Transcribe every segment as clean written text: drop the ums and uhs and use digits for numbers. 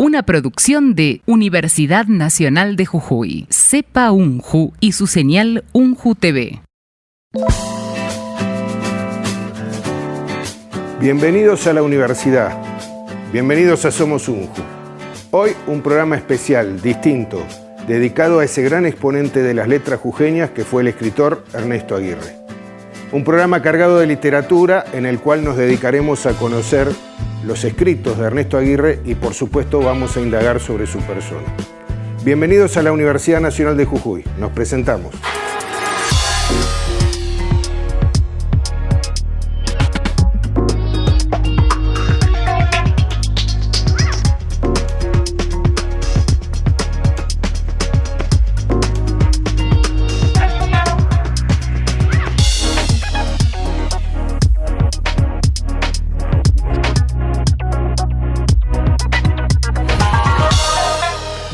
una producción de Universidad Nacional de Jujuy, CEPA UNJU y su señal UNJU TV. Bienvenidos a la universidad, bienvenidos a Somos UNJU. Hoy un programa especial, distinto, dedicado a ese gran exponente de las letras jujeñas que fue el escritor Ernesto Aguirre. Un programa cargado de literatura en el cual nos dedicaremos a conocer los escritos de Ernesto Aguirre y por supuesto vamos a indagar sobre su persona. Bienvenidos a la Universidad Nacional de Jujuy. Nos presentamos.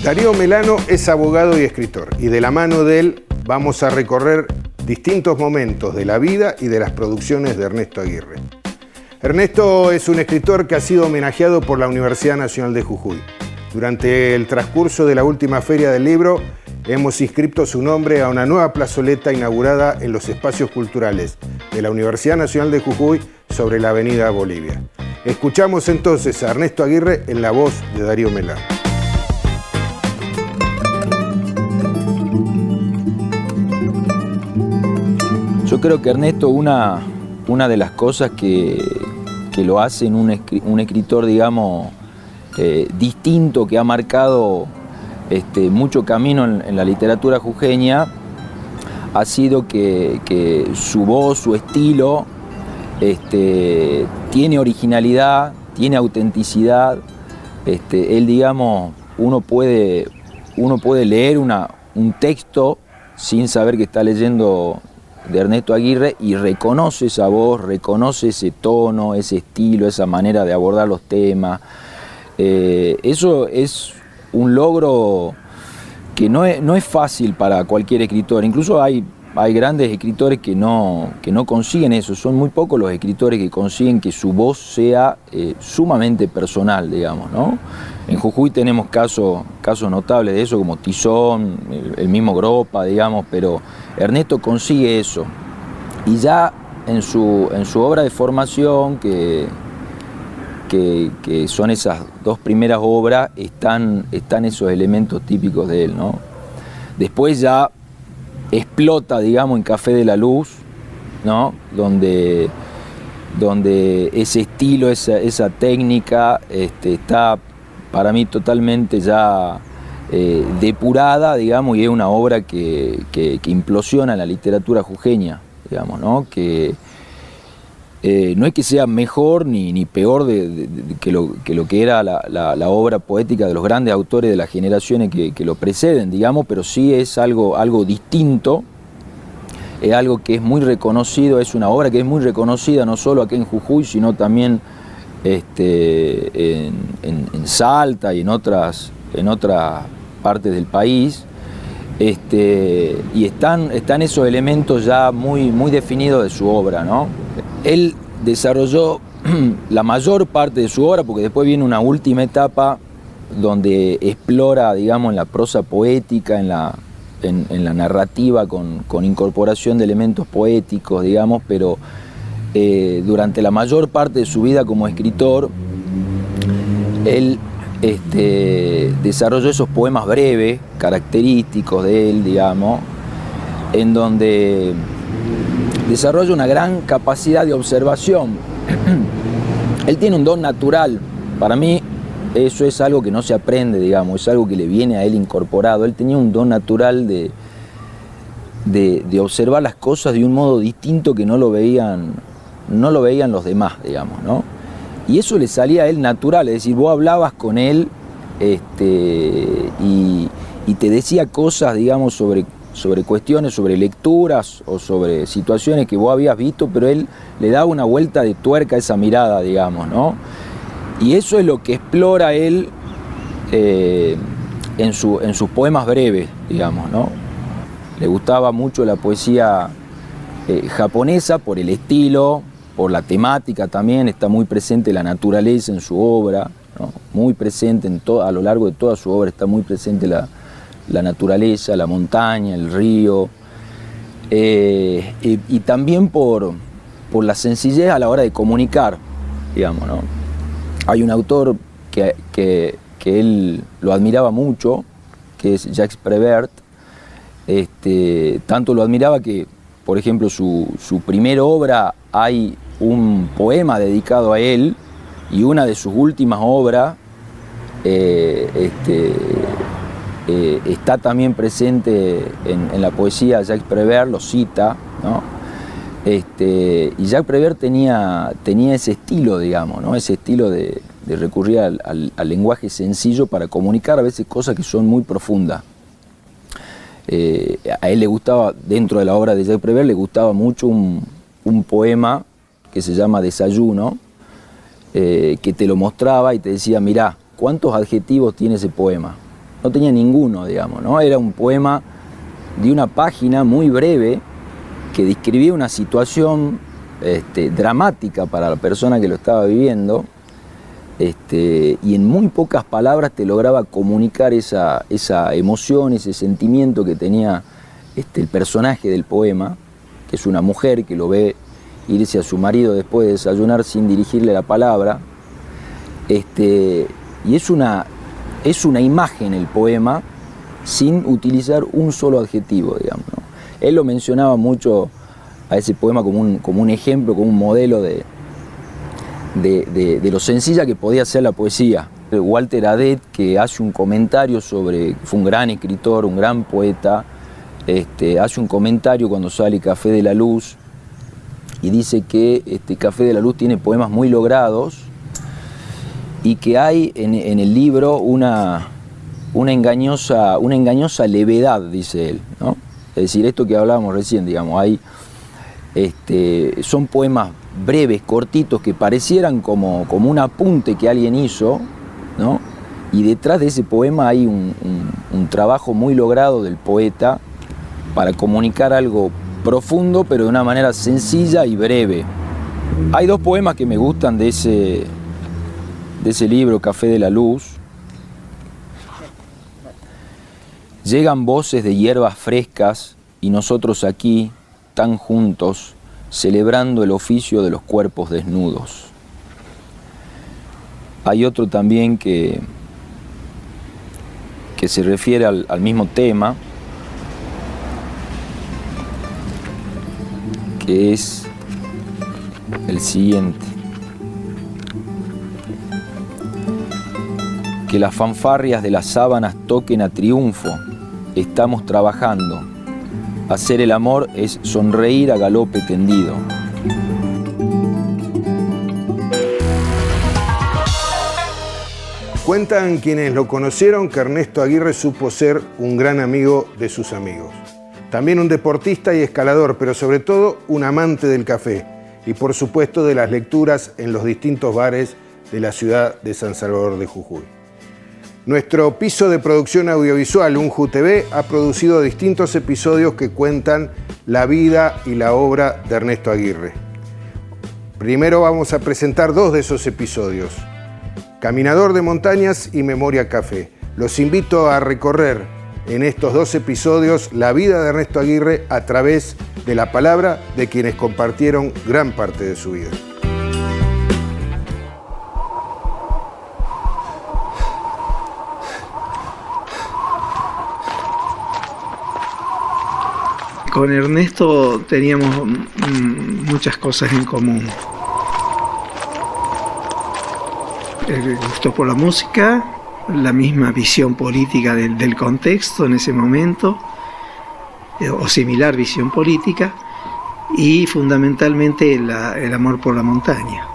Darío Melano es abogado y escritor, y de la mano de él vamos a recorrer distintos momentos de la vida y de las producciones de Ernesto Aguirre. Ernesto es un escritor que ha sido homenajeado por la Universidad Nacional de Jujuy. Durante el transcurso de la última Feria del Libro, hemos inscrito su nombre a una nueva plazoleta inaugurada en los espacios culturales de la Universidad Nacional de Jujuy sobre la Avenida Bolivia. Escuchamos entonces a Ernesto Aguirre en la voz de Darío Melano. Yo creo que Ernesto, una de las cosas que lo hace en un escritor, digamos, distinto, que ha marcado mucho camino en la literatura jujeña, ha sido que su voz, su estilo, tiene originalidad, tiene autenticidad. Él, digamos, uno puede leer un texto sin saber que está leyendo de Ernesto Aguirre y reconoce esa voz, reconoce ese tono, ese estilo, esa manera de abordar los temas. Eso es un logro que no es fácil para cualquier escritor. Incluso hay grandes escritores que no consiguen eso. Son muy pocos los escritores que consiguen que su voz sea sumamente personal, digamos, ¿no? En Jujuy tenemos casos notables de eso, como Tizón, el mismo Gropa, digamos, pero Ernesto consigue eso. Y ya en su obra de formación, que son esas dos primeras obras, están esos elementos típicos de él, ¿no? Después ya explota, digamos, en Café de la Luz, ¿no? Donde ese estilo, esa técnica está para mí totalmente ya depurada, digamos, y es una obra que implosiona la literatura jujeña, digamos, ¿no? Que no es que sea mejor ni peor que lo que era la obra poética de los grandes autores de las generaciones que lo preceden, digamos, pero sí es algo distinto, es algo que es muy reconocido, es una obra que es muy reconocida no solo aquí en Jujuy, sino también en Salta y en otras partes del país, y están esos elementos ya muy definidos de su obra, ¿no? Él desarrolló la mayor parte de su obra, porque después viene una última etapa donde explora, digamos, en la prosa poética, en la narrativa con incorporación de elementos poéticos, digamos, pero durante la mayor parte de su vida como escritor, él desarrolló esos poemas breves, característicos de él, digamos, en donde desarrolla una gran capacidad de observación. Él tiene un don natural. Para mí eso es algo que no se aprende, digamos, es algo que le viene a él incorporado. Él tenía un don natural de observar las cosas de un modo distinto que no lo veían los demás, digamos, ¿no? Y eso le salía a él natural, es decir, vos hablabas con él y te decía cosas, digamos, sobre cuestiones, sobre lecturas o sobre situaciones que vos habías visto, pero él le daba una vuelta de tuerca a esa mirada, digamos, ¿no? Y eso es lo que explora él en sus poemas breves, digamos, ¿no? Le gustaba mucho la poesía japonesa por el estilo, por la temática también, está muy presente la naturaleza en su obra, ¿no? Muy presente a lo largo de toda su obra, está muy presente la naturaleza, la montaña, el río, y también por la sencillez a la hora de comunicar, digamos, ¿no? Hay un autor que él lo admiraba mucho, que es Jacques Prévert. Tanto lo admiraba que, por ejemplo, su primera obra hay un poema dedicado a él, y una de sus últimas obras está también presente en la poesía. Jacques Prévert lo cita, ¿no? Y Jacques Prévert tenía ese estilo, digamos, ¿no? Ese estilo de recurrir al lenguaje sencillo para comunicar a veces cosas que son muy profundas. A él le gustaba, dentro de la obra de Jacques Prévert, le gustaba mucho un poema que se llama Desayuno, que te lo mostraba y te decía, mirá, ¿cuántos adjetivos tiene ese poema? No tenía ninguno, digamos, ¿no? Era un poema de una página muy breve que describía una situación dramática para la persona que lo estaba viviendo, y en muy pocas palabras te lograba comunicar esa emoción, ese sentimiento que tenía el personaje del poema, que es una mujer que lo ve irse a su marido después de desayunar sin dirigirle la palabra, y es una imagen el poema sin utilizar un solo adjetivo, digamos, ¿no? Él lo mencionaba mucho a ese poema como un ejemplo, como un modelo de lo sencilla que podía ser la poesía. Walter Adet, que hace un comentario fue un gran escritor, un gran poeta, hace un comentario cuando sale Café de la Luz y dice que Café de la Luz tiene poemas muy logrados y que hay en el libro una engañosa levedad, dice él, ¿no? Es decir, esto que hablábamos recién, digamos, son poemas breves, cortitos, que parecieran como un apunte que alguien hizo, ¿no? Y detrás de ese poema hay un trabajo muy logrado del poeta para comunicar algo profundo, pero de una manera sencilla y breve. Hay dos poemas que me gustan de ese libro, Café de la Luz. Llegan voces de hierbas frescas y nosotros aquí, tan juntos, celebrando el oficio de los cuerpos desnudos. Hay otro también que se refiere al mismo tema, que es el siguiente: que las fanfarrias de las sábanas toquen a triunfo, estamos trabajando. Hacer el amor es sonreír a galope tendido. Cuentan quienes lo conocieron que Ernesto Aguirre supo ser un gran amigo de sus amigos. También un deportista y escalador, pero sobre todo un amante del café y por supuesto de las lecturas en los distintos bares de la ciudad de San Salvador de Jujuy. Nuestro piso de producción audiovisual, Unju TV, ha producido distintos episodios que cuentan la vida y la obra de Ernesto Aguirre. Primero vamos a presentar dos de esos episodios: Caminador de Montañas y Memoria Café. Los invito a recorrer en estos dos episodios la vida de Ernesto Aguirre a través de la palabra de quienes compartieron gran parte de su vida. Con Ernesto teníamos muchas cosas en común. El gusto por la música, la misma visión política del contexto en ese momento, o similar visión política, y fundamentalmente el amor por la montaña.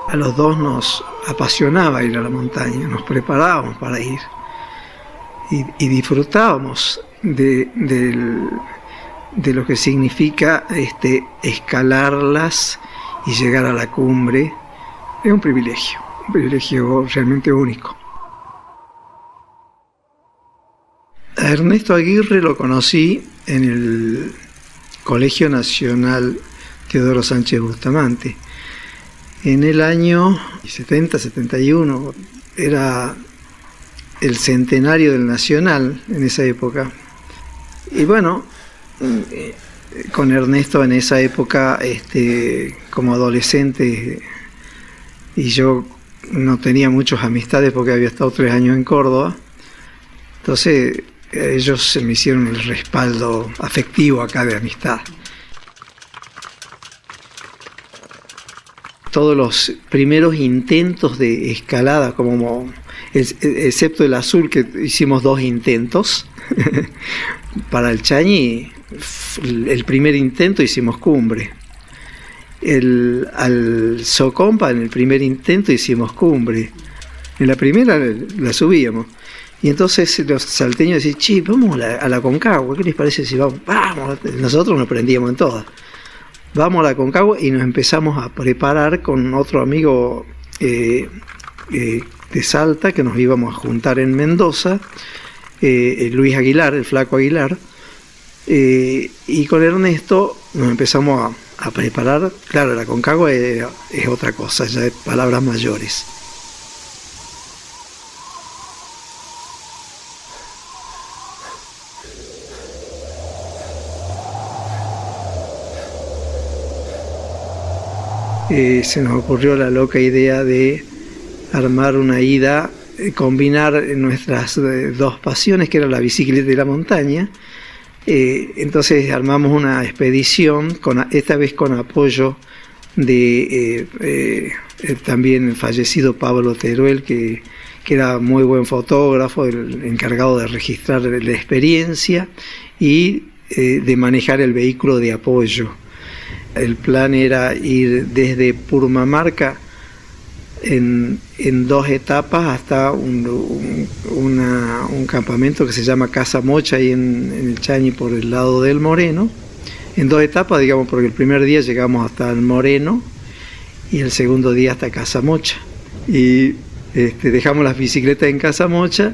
A los dos nos apasionaba ir a la montaña, nos preparábamos para ir y disfrutábamos de lo que significa escalarlas y llegar a la cumbre. Es un privilegio realmente único. A Ernesto Aguirre lo conocí en Colegio Nacional Teodoro Sánchez Bustamante. En el año 70-71 era el centenario del Nacional en esa época. Y bueno, con Ernesto en esa época, como adolescente, y yo no tenía muchas amistades porque había estado 3 años en Córdoba, entonces ellos se me hicieron el respaldo afectivo acá de amistad. Todos los primeros intentos de escalada, excepto el azul, que hicimos 2 intentos, para el Chañi, el primer intento hicimos cumbre. Al Socompa, en el primer intento hicimos cumbre. En la primera la subíamos. Y entonces los salteños decían, che, vamos a la Concagua, ¿qué les parece si vamos? Vamos, nosotros nos prendíamos en todas. Vamos a la Concagua y nos empezamos a preparar con otro amigo de Salta, que nos íbamos a juntar en Mendoza, Luis Aguilar, el Flaco Aguilar, y con Ernesto nos empezamos a preparar. Claro, la Concagua es otra cosa, ya es palabras mayores. Se nos ocurrió la loca idea de armar una ida, combinar nuestras 2 pasiones, que era la bicicleta y la montaña. Entonces armamos una expedición, esta vez con apoyo de también el fallecido Pablo Teruel, que era muy buen fotógrafo, el encargado de registrar la experiencia y de manejar el vehículo de apoyo. El plan era ir desde Purmamarca en 2 etapas hasta un campamento que se llama Casa Mocha, ahí en el Chañi, por el lado del Moreno. En 2 etapas, digamos, porque el primer día llegamos hasta el Moreno y el segundo día hasta Casa Mocha. Y dejamos las bicicletas en Casa Mocha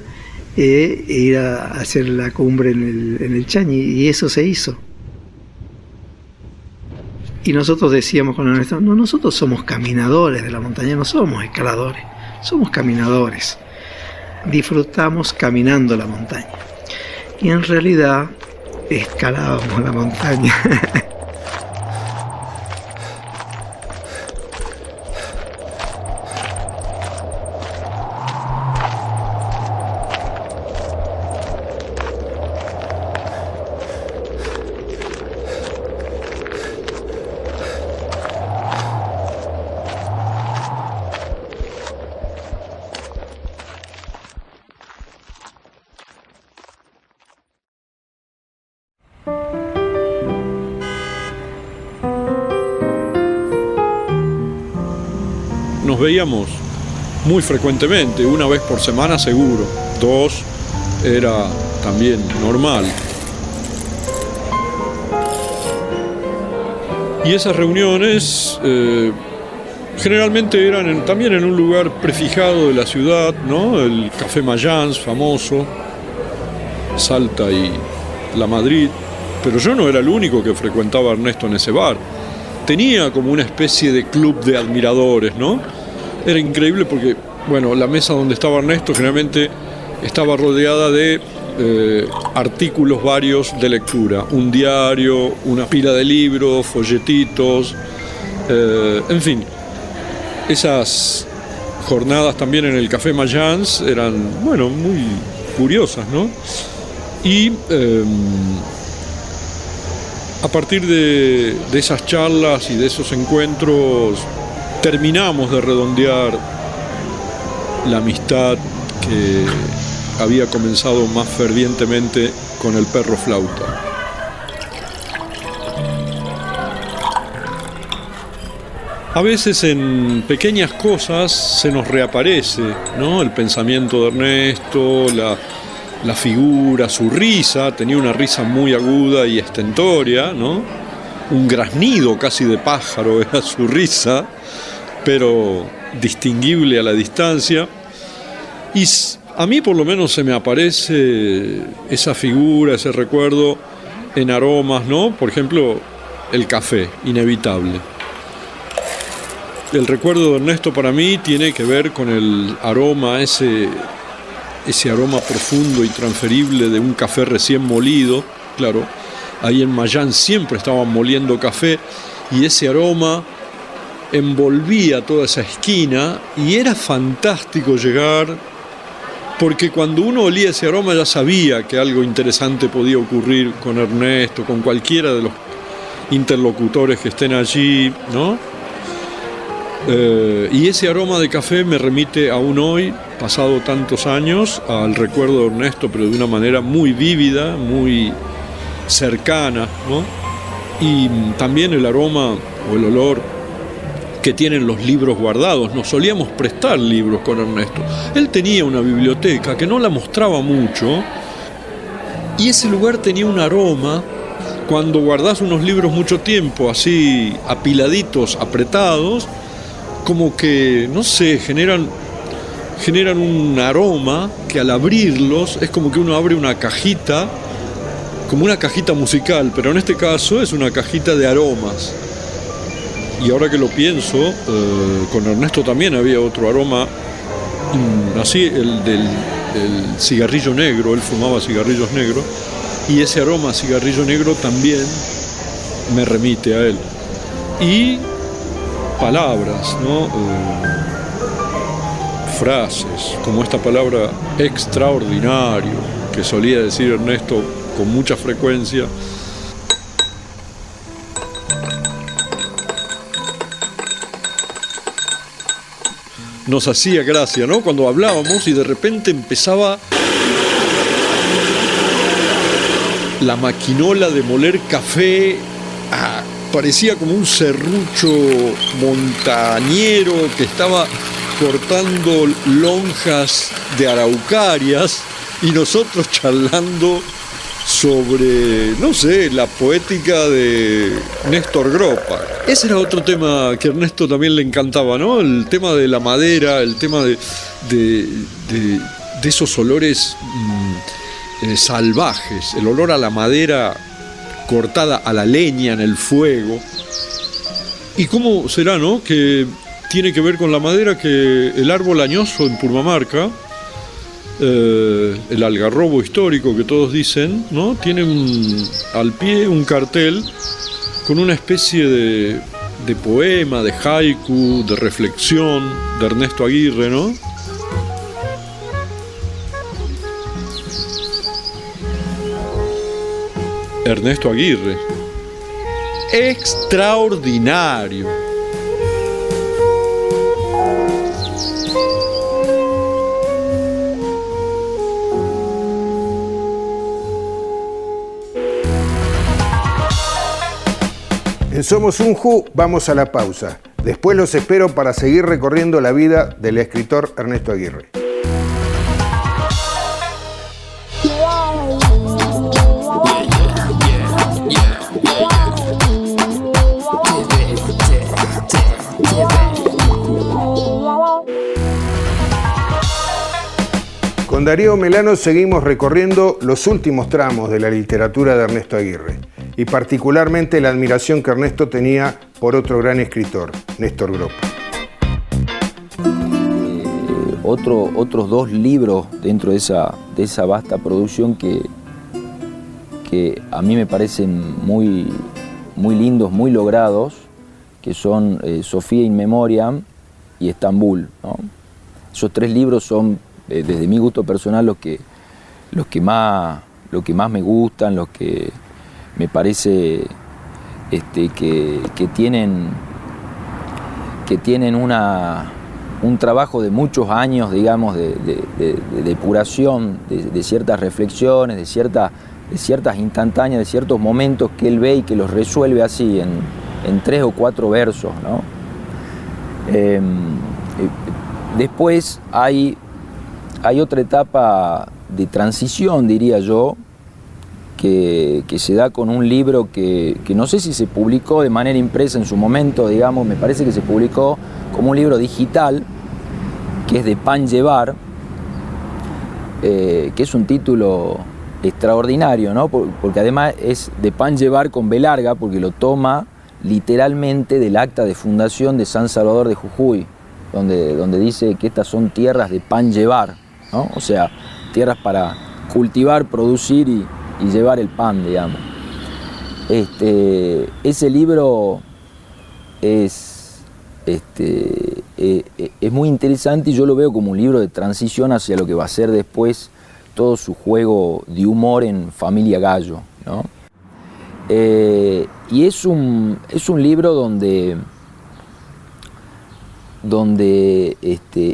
e ir a hacer la cumbre en el Chañi, y eso se hizo. Y nosotros decíamos con Ernesto, no, nosotros somos caminadores de la montaña, no somos escaladores, somos caminadores. Disfrutamos caminando la montaña. Y en realidad escalábamos la montaña. Nos veíamos muy frecuentemente, 1 vez por semana seguro, 2 era también normal. Y esas reuniones generalmente eran también en un lugar prefijado de la ciudad, ¿no? El Café Mayans, famoso, Salta y La Madrid. Pero yo no era el único que frecuentaba a Ernesto en ese bar. Tenía como una especie de club de admiradores, ¿no? Era increíble porque, bueno, la mesa donde estaba Ernesto generalmente estaba rodeada de artículos varios de lectura. Un diario, una pila de libros, folletitos, en fin. Esas jornadas también en el Café Mayans eran, bueno, muy curiosas, ¿no? Y a partir de esas charlas y de esos encuentros terminamos de redondear la amistad que había comenzado más fervientemente con el perro flauta. A veces en pequeñas cosas se nos reaparece, ¿no? El pensamiento de Ernesto, la figura, su risa. Tenía una risa muy aguda y estentórea, ¿no? Un graznido casi de pájaro era su risa, pero distinguible a la distancia. Y a mí por lo menos se me aparece esa figura, ese recuerdo, en aromas, ¿no? Por ejemplo, el café, inevitable. El recuerdo de Ernesto para mí tiene que ver con el aroma, ese aroma profundo y transferible de un café recién molido. Claro, ahí en Mayans siempre estaban moliendo café y ese aroma envolvía toda esa esquina y era fantástico llegar, porque cuando uno olía ese aroma ya sabía que algo interesante podía ocurrir con Ernesto, con cualquiera de los interlocutores que estén allí, ¿no? Y ese aroma de café me remite aún hoy, pasado tantos años, al recuerdo de Ernesto, pero de una manera muy vívida, muy cercana, ¿no? Y también el aroma o el olor que tienen los libros guardados. Nos solíamos prestar libros con Ernesto. Él tenía una biblioteca que no la mostraba mucho y ese lugar tenía un aroma. Cuando guardás unos libros mucho tiempo, así apiladitos, apretados, como que, no sé, generan un aroma que al abrirlos es como que uno abre una cajita, como una cajita musical, pero en este caso es una cajita de aromas. Y ahora que lo pienso, con Ernesto también había otro aroma, así, el del cigarrillo negro. Él fumaba cigarrillos negros y ese aroma a cigarrillo negro también me remite a él. Y palabras, ¿no? Frases, como esta palabra extraordinario, que solía decir Ernesto con mucha frecuencia. Nos hacía gracia, ¿no? Cuando hablábamos y de repente empezaba la maquinola de moler café. Parecía como un serrucho montañero que estaba cortando lonjas de araucarias y nosotros charlando sobre, no sé, la poética de Néstor Gropa. Ese era otro tema que a Ernesto también le encantaba, ¿no? El tema de la madera, el tema de esos olores salvajes, el olor a la madera cortada, a la leña en el fuego. ¿Y cómo será, no? Que tiene que ver con la madera que el árbol añoso en Purmamarca, el algarrobo histórico que todos dicen, ¿no? Tiene al pie un cartel con una especie de poema, de haiku, de reflexión de Ernesto Aguirre, ¿no? Ernesto Aguirre. Extraordinario. En Somos Unju vamos a la pausa. Después los espero para seguir recorriendo la vida del escritor Ernesto Aguirre. Con Darío Melano seguimos recorriendo los últimos tramos de la literatura de Ernesto Aguirre y particularmente la admiración que Ernesto tenía por otro gran escritor, Néstor Gropa. Otros dos libros dentro de esa vasta producción que a mí me parecen muy, muy lindos, muy logrados, que son Sofía in Memoriam y Estambul, ¿no? Esos tres libros son, desde mi gusto personal, los que más me gustan, los que me parece que tienen un trabajo de muchos años, digamos, de depuración de ciertas reflexiones, de ciertas instantáneas, de ciertos momentos que él ve y que los resuelve así en 3 o 4 versos, ¿no? Después hay otra etapa de transición, diría yo, que se da con un libro que no sé si se publicó de manera impresa en su momento, digamos, me parece que se publicó como un libro digital, que es de Pan Llevar, que es un título extraordinario, ¿no? Porque además es de pan llevar con B larga, porque lo toma literalmente del acta de fundación de San Salvador de Jujuy, donde dice que estas son tierras de pan llevar, ¿no? O sea, tierras para cultivar, producir y llevar el pan, digamos. Ese libro es muy interesante y yo lo veo como un libro de transición hacia lo que va a ser después todo su juego de humor en Familia Gallo, ¿no? Y es un libro donde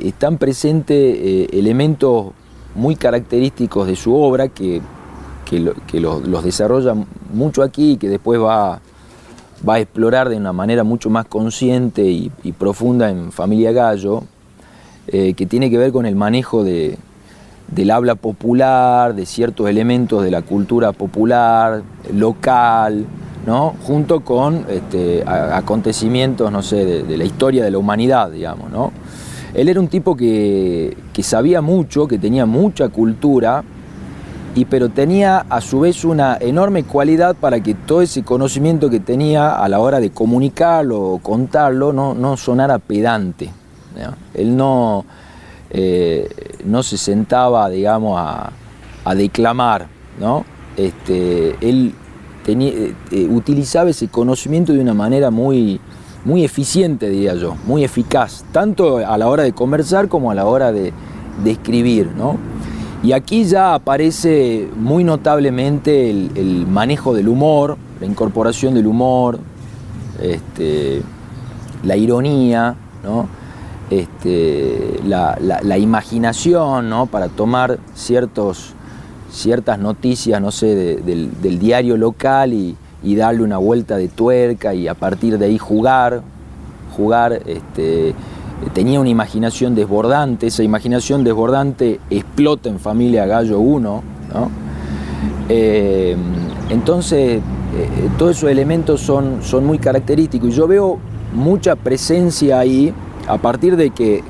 están presentes elementos muy característicos de su obra que los desarrolla mucho aquí y que después va a explorar de una manera mucho más consciente y profunda en Familia Gallo, que tiene que ver con el manejo del habla popular, de ciertos elementos de la cultura popular, local, ¿no? Junto con acontecimientos, no sé, de la historia de la humanidad, digamos, ¿no? Él era un tipo que sabía mucho, que tenía mucha cultura, pero tenía a su vez una enorme cualidad para que todo ese conocimiento que tenía a la hora de comunicarlo o contarlo no sonara pedante, ¿no? Él no se sentaba, digamos, a declamar, ¿no? Él utilizaba ese conocimiento de una manera muy eficiente, diría yo, muy eficaz, tanto a la hora de conversar como a la hora de escribir, ¿no? Y aquí ya aparece muy notablemente el manejo del humor, la incorporación del humor, la ironía, ¿no? La imaginación, ¿no? Para tomar ciertas noticias, no sé, del diario local y darle una vuelta de tuerca y a partir de ahí jugar. Tenía una imaginación desbordante, esa imaginación desbordante explota en Familia Gallo 1, ¿no? Entonces, todos esos elementos son muy característicos y yo veo mucha presencia ahí a partir de que,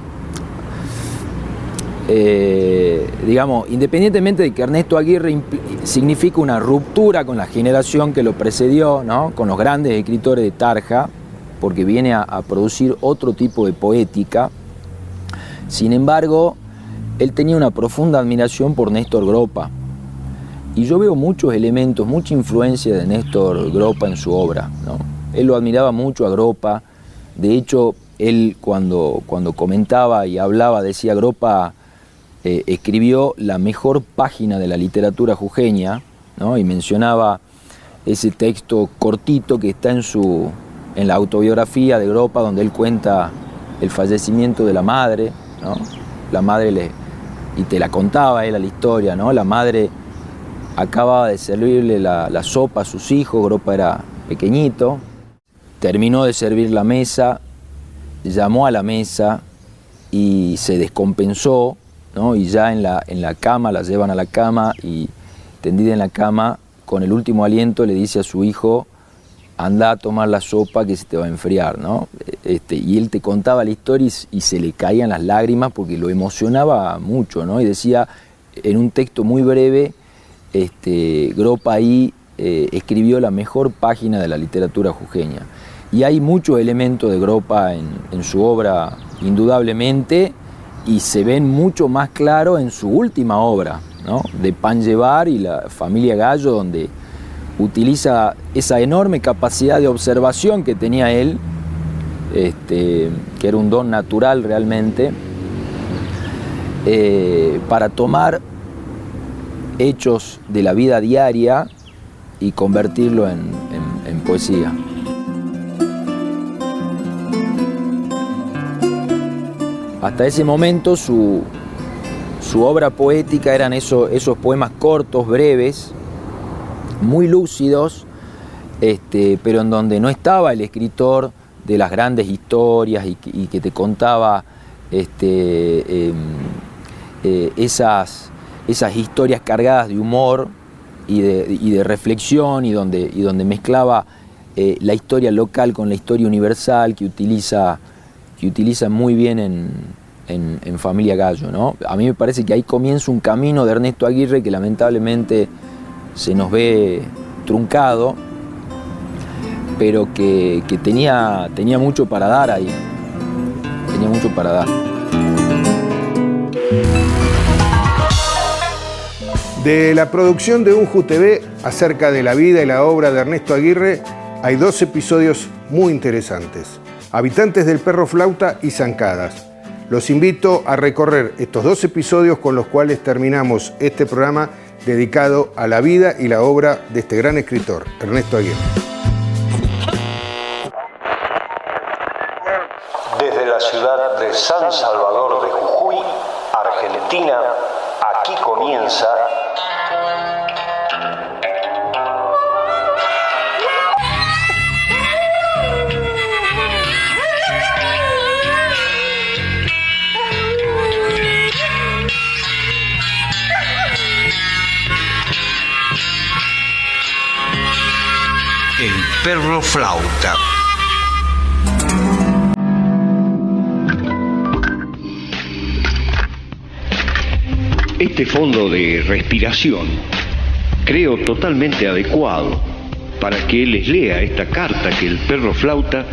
digamos, independientemente de que Ernesto Aguirre significa una ruptura con la generación que lo precedió, ¿no? Con los grandes escritores de Tarja, porque viene a producir otro tipo de poética. Sin embargo, él tenía una profunda admiración por Néstor Gropa. Y yo veo muchos elementos, mucha influencia de Néstor Gropa en su obra, ¿no? Él lo admiraba mucho a Gropa. De hecho, él cuando comentaba y hablaba, decía, Gropa escribió la mejor página de la literatura jujeña, ¿no? Y mencionaba ese texto cortito que está en la autobiografía de Gropa, donde él cuenta el fallecimiento de la madre, ¿no? La madre y te la contaba él a la historia, ¿no? La madre acababa de servirle la sopa a sus hijos, Gropa era pequeñito, terminó de servir la mesa, llamó a la mesa y se descompensó, ¿no? Y ya en la cama, la llevan a la cama y tendida en la cama, con el último aliento le dice a su hijo: anda a tomar la sopa que se te va a enfriar, ¿no? Y él te contaba la historia y se le caían las lágrimas porque lo emocionaba mucho, ¿no? Y decía en un texto muy breve, Gropa ahí escribió la mejor página de la literatura jujeña. Y hay muchos elementos de Gropa en su obra, indudablemente, y se ven mucho más claro en su última obra, ¿no? De Pan Llevar y la Familia Gallo, donde utiliza esa enorme capacidad de observación que tenía él, que era un don natural realmente, para tomar hechos de la vida diaria y convertirlo en poesía. Hasta ese momento su obra poética eran esos poemas cortos, breves, muy lúcidos, pero en donde no estaba el escritor de las grandes historias y que te contaba esas historias cargadas de humor y de reflexión y donde mezclaba la historia local con la historia universal que utiliza muy bien en Familia Gallo, ¿no? A mí me parece que ahí comienza un camino de Ernesto Aguirre que lamentablemente se nos ve truncado, pero que tenía mucho para dar ahí. Tenía mucho para dar. De la producción de Unju TV acerca de la vida y la obra de Ernesto Aguirre hay 2 episodios muy interesantes: Habitantes del Perro Flauta y Zancadas. Los invito a recorrer estos 2 episodios con los cuales terminamos este programa dedicado a la vida y la obra de este gran escritor, Ernesto Aguirre. Desde la ciudad de San Salvador de Jujuy, Argentina, aquí comienza El Perro Flauta. Este fondo de respiración creo totalmente adecuado para que les lea esta carta que el Perro Flauta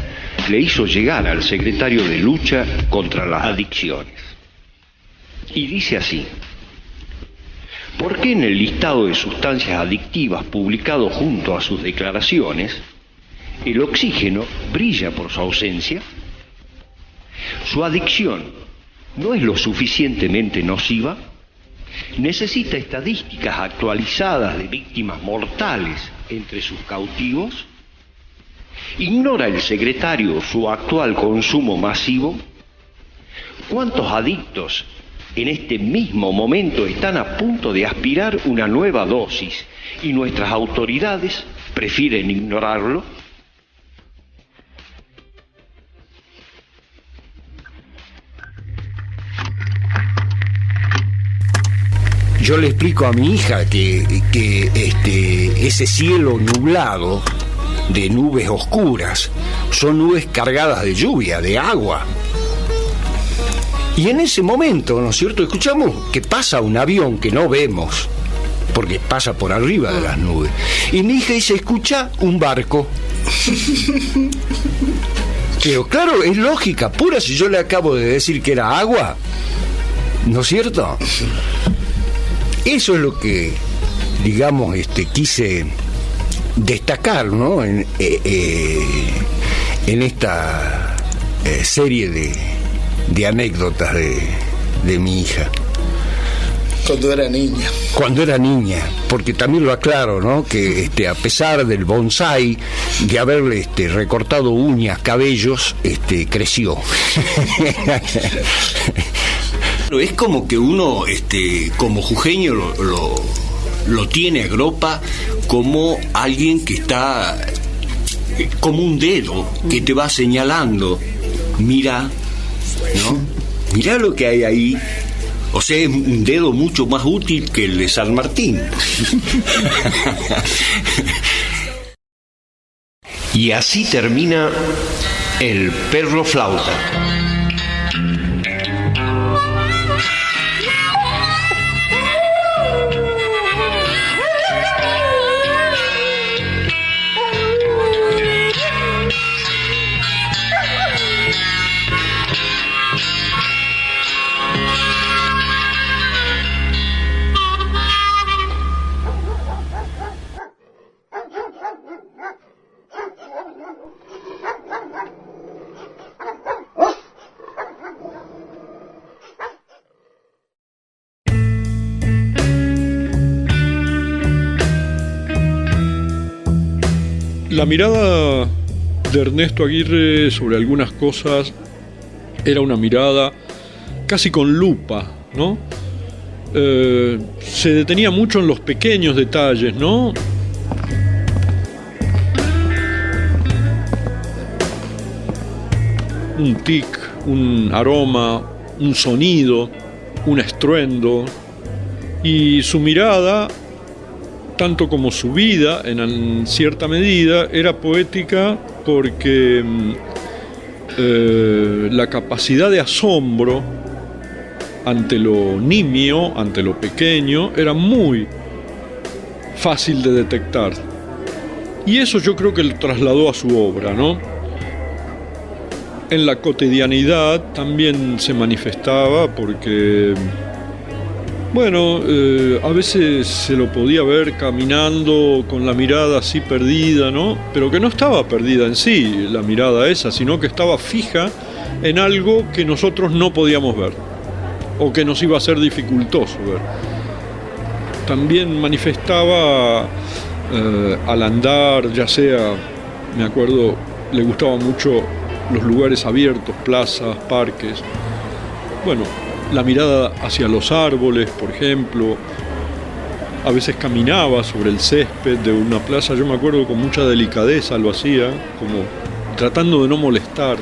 le hizo llegar al secretario de Lucha contra las Adicciones. Y dice así: ¿por qué en el listado de sustancias adictivas publicado junto a sus declaraciones, el oxígeno brilla por su ausencia? ¿Su adicción no es lo suficientemente nociva? ¿Necesita estadísticas actualizadas de víctimas mortales entre sus cautivos? ¿Ignora el secretario su actual consumo masivo? ¿Cuántos adictos en este mismo momento están a punto de aspirar una nueva dosis y nuestras autoridades prefieren ignorarlo? Yo le explico a mi hija que ese cielo nublado de nubes oscuras son nubes cargadas de lluvia, de agua. Y en ese momento, ¿no es cierto?, escuchamos que pasa un avión que no vemos, porque pasa por arriba de las nubes. Y mi hija dice, escucha un barco. Pero claro, es lógica pura si yo le acabo de decir que era agua, ¿no es cierto? Eso es lo que, digamos, quise destacar, ¿no?, en esta serie de anécdotas de mi hija. Cuando era niña. Cuando era niña, porque también lo aclaro, ¿no?, que a pesar del bonsái, de haberle recortado uñas, cabellos, creció. Es como que uno, como jujeño, lo tiene a Gropa como alguien que está como un dedo que te va señalando. Mira, ¿no? Mira lo que hay ahí. O sea, es un dedo mucho más útil que el de San Martín. Y así termina El Perro Flauta. La mirada de Ernesto Aguirre sobre algunas cosas era una mirada casi con lupa, ¿no? Se detenía mucho en los pequeños detalles, ¿no? Un tic, un aroma, un sonido, un estruendo. Y su mirada, tanto como su vida, en cierta medida, era poética porque la capacidad de asombro ante lo nimio, ante lo pequeño, era muy fácil de detectar. Y eso yo creo que lo trasladó a su obra, ¿no? En la cotidianidad también se manifestaba porque, bueno, a veces se lo podía ver caminando con la mirada así perdida, ¿no? Pero que no estaba perdida en sí la mirada esa, sino que estaba fija en algo que nosotros no podíamos ver o que nos iba a ser dificultoso ver. También manifestaba al andar, ya sea, me acuerdo, le gustaba mucho los lugares abiertos, plazas, parques. Bueno, la mirada hacia los árboles, por ejemplo. A veces caminaba sobre el césped de una plaza, yo me acuerdo con mucha delicadeza lo hacía, como tratando de no molestar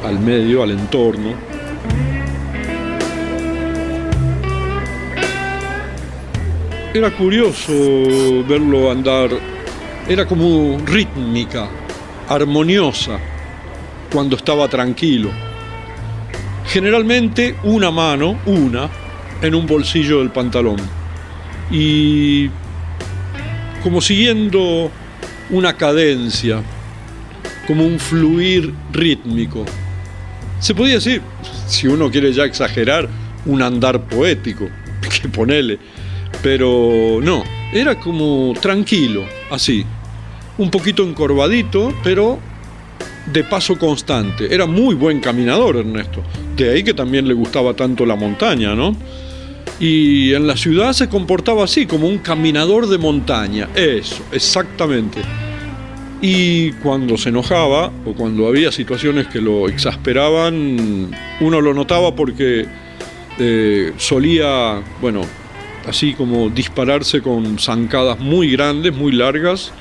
al medio, al entorno. Era curioso verlo andar, era como rítmica, armoniosa, cuando estaba tranquilo. Generalmente una mano, en un bolsillo del pantalón. Y como siguiendo una cadencia, como un fluir rítmico. Se podía decir, si uno quiere ya exagerar, un andar poético, que ponele. Pero no, era como tranquilo, así. Un poquito encorvadito, pero de paso constante. Era muy buen caminador, Ernesto. De ahí que también le gustaba tanto la montaña, ¿no? Y en la ciudad se comportaba así, como un caminador de montaña. Eso, exactamente. Y cuando se enojaba, o cuando había situaciones que lo exasperaban, uno lo notaba porque solía, bueno, así como dispararse con zancadas muy grandes, muy largas,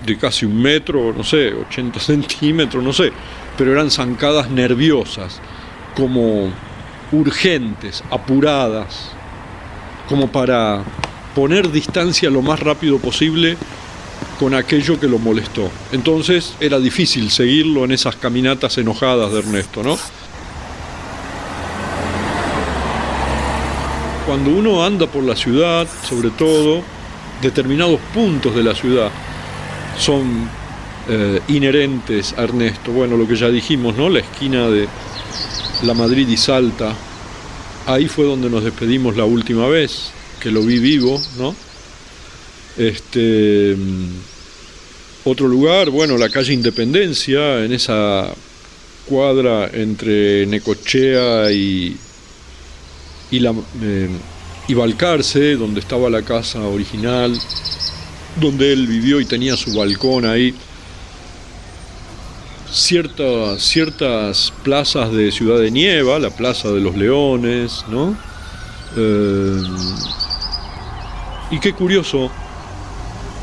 de casi 1 metro, no sé, 80 centímetros, no sé, pero eran zancadas nerviosas, como urgentes, apuradas, como para poner distancia lo más rápido posible con aquello que lo molestó. Entonces era difícil seguirlo en esas caminatas enojadas de Ernesto, ¿no? Cuando uno anda por la ciudad, sobre todo, determinados puntos de la ciudad son inherentes a Ernesto. Bueno, lo que ya dijimos, ¿no? La esquina de La Madrid y Salta, ahí fue donde nos despedimos la última vez, que lo vi vivo, ¿no? Otro lugar, bueno, la calle Independencia, en esa cuadra entre Necochea y Balcarce, donde estaba la casa original, donde él vivió y tenía su balcón ahí. Ciertas plazas de Ciudad de Nieva, la Plaza de los Leones, ¿no? Y qué curioso,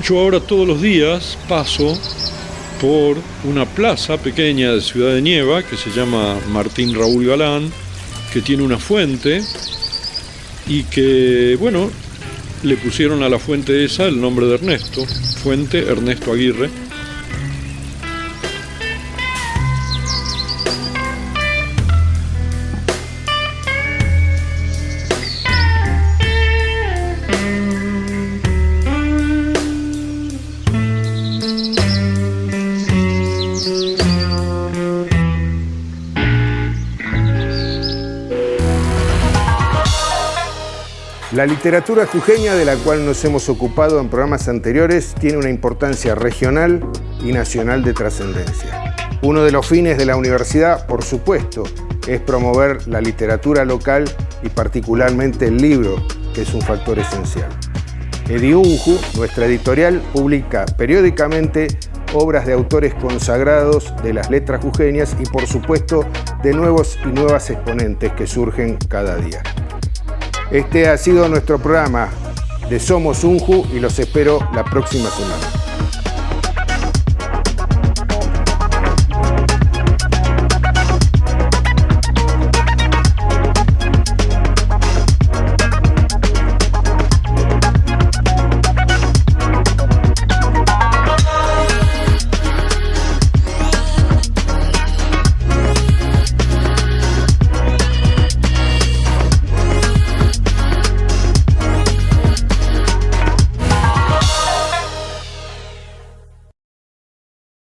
yo ahora todos los días paso por una plaza pequeña de Ciudad de Nieva que se llama Martín Raúl Galán, que tiene una fuente y que, bueno, le pusieron a la fuente esa el nombre de Ernesto, Fuente Ernesto Aguirre. La literatura jujeña, de la cual nos hemos ocupado en programas anteriores, tiene una importancia regional y nacional de trascendencia. Uno de los fines de la universidad, por supuesto, es promover la literatura local y particularmente el libro, que es un factor esencial. Ediunju, nuestra editorial, publica periódicamente obras de autores consagrados de las letras jujeñas y, por supuesto, de nuevos y nuevas exponentes que surgen cada día. Este ha sido nuestro programa de Somos Unju y los espero la próxima semana.